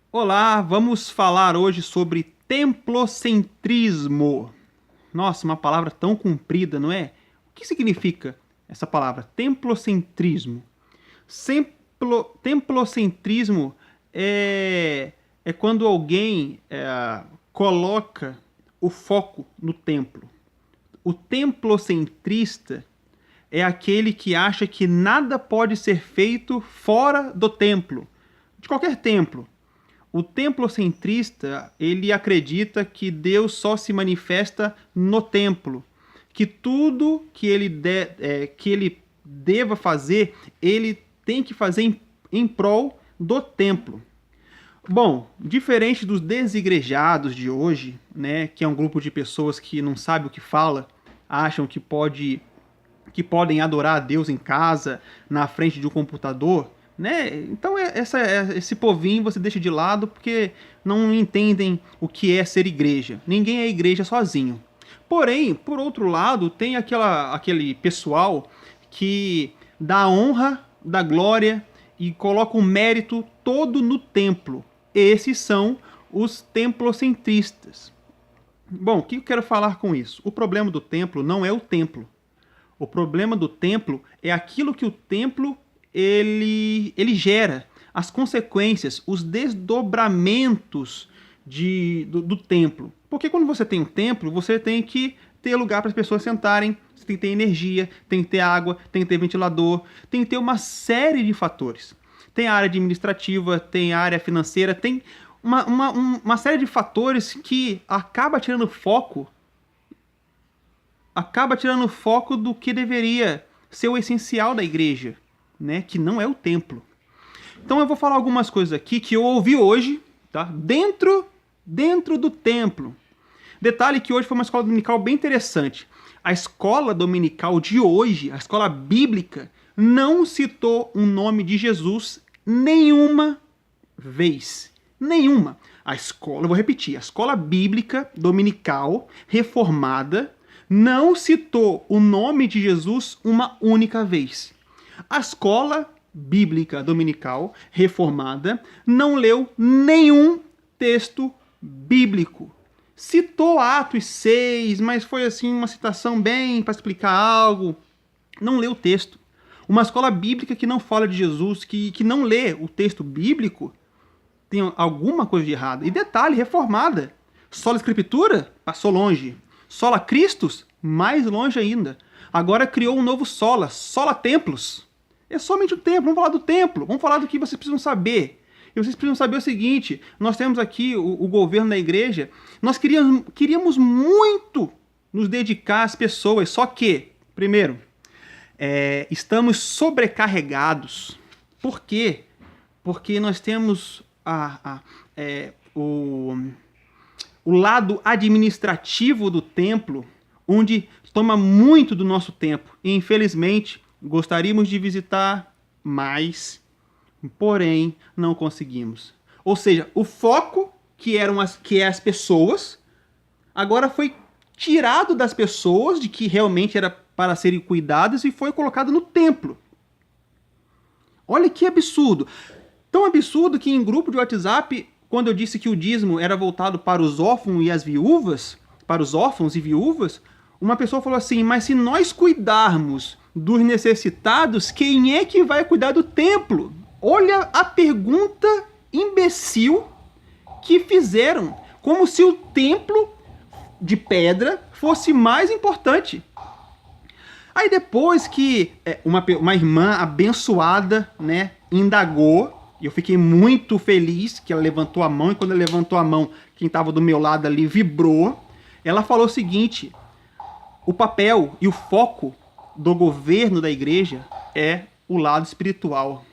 Olá, vamos falar hoje sobre templocentrismo. Nossa, uma palavra tão comprida, não é? O que significa essa palavra? Templocentrismo. Templocentrismo é quando alguém coloca o foco no templo. O templocentrista é aquele que acha que nada pode ser feito fora do templo, de qualquer templo. O templocentrista, ele acredita que Deus só se manifesta no templo, que tudo que ele deva fazer, ele tem que fazer em prol do templo. Bom, diferente dos desigrejados de hoje, né, que é um grupo de pessoas que não sabe o que fala, acham que podem adorar a Deus em casa, na frente de um computador, né? Então esse povinho você deixa de lado porque não entendem o que é ser igreja. Ninguém é igreja sozinho. Porém, por outro lado, tem aquele pessoal que dá honra, dá glória e coloca o mérito todo no templo. Esses são os templocentristas. Bom, o que eu quero falar com isso? O problema do templo não é o templo. O problema do templo é aquilo que o templo ele gera, as consequências, os desdobramentos do templo. Porque quando você tem um templo, você tem que ter lugar para as pessoas sentarem, você tem que ter energia, tem que ter água, tem que ter ventilador, tem que ter uma série de fatores. Tem a área administrativa, tem a área financeira, tem uma série de fatores que acaba tirando foco do que deveria ser o essencial da igreja, né? Que não é o templo. Então eu vou falar algumas coisas aqui que eu ouvi hoje, tá? Dentro do templo. Detalhe que hoje foi uma escola dominical bem interessante. A escola dominical de hoje, a escola bíblica, não citou o nome de Jesus nenhuma vez. Nenhuma. Eu vou repetir, a escola bíblica dominical reformada não citou o nome de Jesus uma única vez. A escola bíblica dominical reformada não leu nenhum texto bíblico. Citou Atos 6, mas foi assim uma citação bem para explicar algo. Não leu o texto. Uma escola bíblica que não fala de Jesus, que não lê o texto bíblico, tem alguma coisa de errado. E detalhe, reformada. Sola Escritura? Passou longe. Sola Christus? Mais longe ainda. Agora criou um novo Sola Templos. É somente o templo. Vamos falar do templo. Vamos falar do que vocês precisam saber. E vocês precisam saber o seguinte. Nós temos aqui o governo da igreja. Nós queríamos muito nos dedicar às pessoas. Só que, primeiro, estamos sobrecarregados. Por quê? Porque nós temos o lado administrativo do templo, onde toma muito do nosso tempo. E, infelizmente, gostaríamos de visitar mais, porém, não conseguimos. Ou seja, o foco, que é as pessoas, agora foi tirado das pessoas, de que realmente era para serem cuidadas, e foi colocado no templo. Olha que absurdo. Tão absurdo que em grupo de WhatsApp, quando eu disse que o dízimo era voltado para os órfãos e as viúvas, para os órfãos e viúvas, uma pessoa falou assim, mas se nós cuidarmos dos necessitados, quem é que vai cuidar do templo? Olha a pergunta imbecil que fizeram, como se o templo de pedra fosse mais importante. Aí depois que uma irmã abençoada, né, indagou, e eu fiquei muito feliz que ela levantou a mão, e quando ela levantou a mão, quem estava do meu lado ali vibrou. Ela falou o seguinte, o papel e o foco do governo da igreja é o lado espiritual.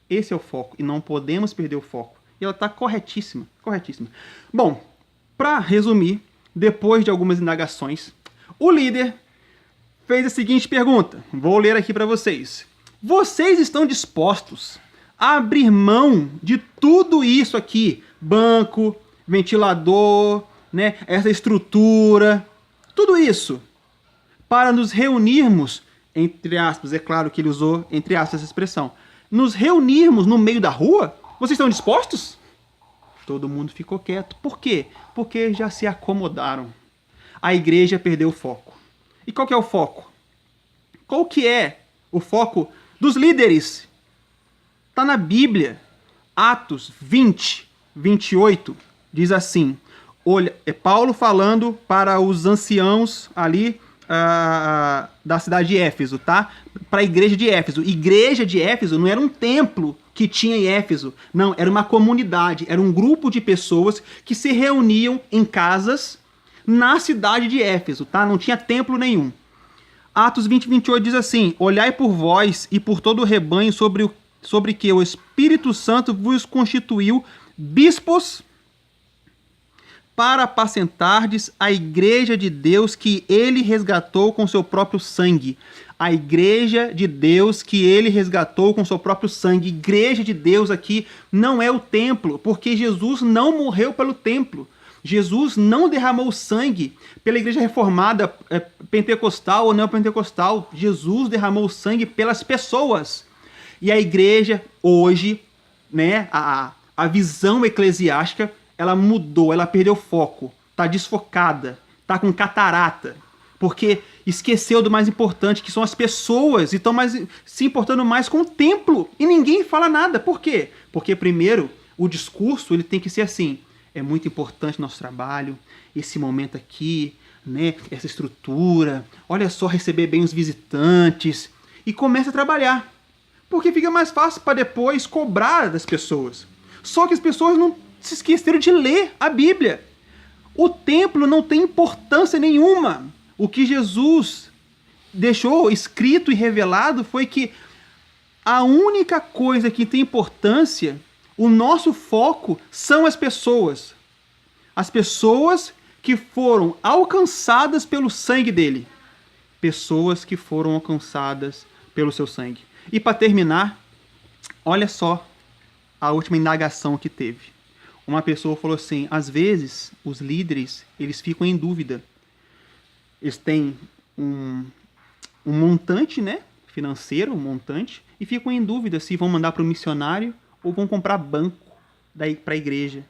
Esse é o foco, e não podemos perder o foco. E ela está corretíssima, corretíssima. Bom, para resumir, depois de algumas indagações, o líder fez a seguinte pergunta, vou ler aqui para vocês. Vocês estão dispostos a abrir mão de tudo isso aqui, banco, ventilador, né, essa estrutura, tudo isso, para nos reunirmos, entre aspas, é claro que ele usou entre aspas essa expressão, nos reunirmos no meio da rua? Vocês estão dispostos? todo mundo ficou quieto. Por quê? Porque já se acomodaram. A igreja perdeu o foco. E qual que é o foco? Qual que é o foco dos líderes? Está na Bíblia. Atos 20, 28, diz assim. Olha, é Paulo falando para os anciãos ali da cidade de Éfeso, tá? Para a igreja de Éfeso. Igreja de Éfeso não era um templo que tinha em Éfeso. Não, era uma comunidade. Era um grupo de pessoas que se reuniam em casas na cidade de Éfeso, tá? Não tinha templo nenhum. Atos 20, 28 diz assim: olhai por vós e por todo o rebanho sobre que o Espírito Santo vos constituiu bispos para apacentardes a igreja de Deus que ele resgatou com seu próprio sangue. A igreja de Deus que ele resgatou com seu próprio sangue. Igreja de Deus aqui não é o templo, porque Jesus não morreu pelo templo. Jesus não derramou sangue pela igreja reformada, pentecostal ou neopentecostal. Jesus derramou sangue pelas pessoas. E a igreja hoje, né, a visão eclesiástica, ela mudou, ela perdeu foco, está desfocada, está com catarata, porque esqueceu do mais importante, que são as pessoas, e estão se importando mais com o templo, e ninguém fala nada. Por quê? Porque primeiro, o discurso ele tem que ser assim: é muito importante nosso trabalho, esse momento aqui, né, essa estrutura, olha só, receber bem os visitantes, e começa a trabalhar, porque fica mais fácil para depois cobrar das pessoas. Só que as pessoas não se esqueceram de ler a Bíblia. O templo não tem importância nenhuma. O que Jesus deixou escrito e revelado foi que a única coisa que tem importância, o nosso foco, são as pessoas. As pessoas que foram alcançadas pelo sangue dele. Pessoas que foram alcançadas pelo seu sangue. E para terminar, olha só a última indagação que teve. Uma pessoa falou assim: às vezes os líderes eles ficam em dúvida. Eles têm um montante, né, financeiro, um montante, e ficam em dúvida se vão mandar para o missionário ou vão comprar banco para a igreja,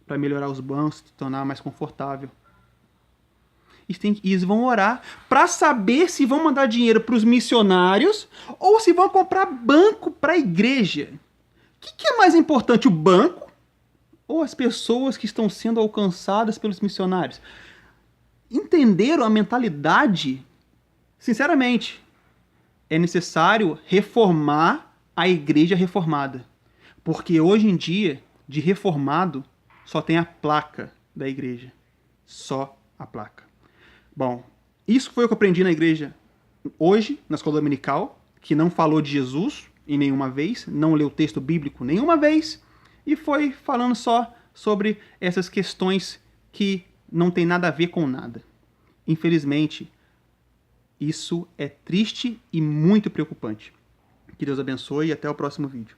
para melhorar os bancos, se tornar mais confortável. E eles vão orar para saber se vão mandar dinheiro para os missionários ou se vão comprar banco para a igreja. O que é mais importante, o banco ou as pessoas que estão sendo alcançadas pelos missionários? Entenderam a mentalidade? Sinceramente, é necessário reformar a igreja reformada. Porque hoje em dia, de reformado, só tem a placa da igreja. Só a placa. Bom, isso foi o que eu aprendi na igreja hoje, na escola dominical, que não falou de Jesus em nenhuma vez, não leu o texto bíblico nenhuma vez, e foi falando só sobre essas questões que não tem nada a ver com nada. Infelizmente, isso é triste e muito preocupante. Que Deus abençoe e até o próximo vídeo.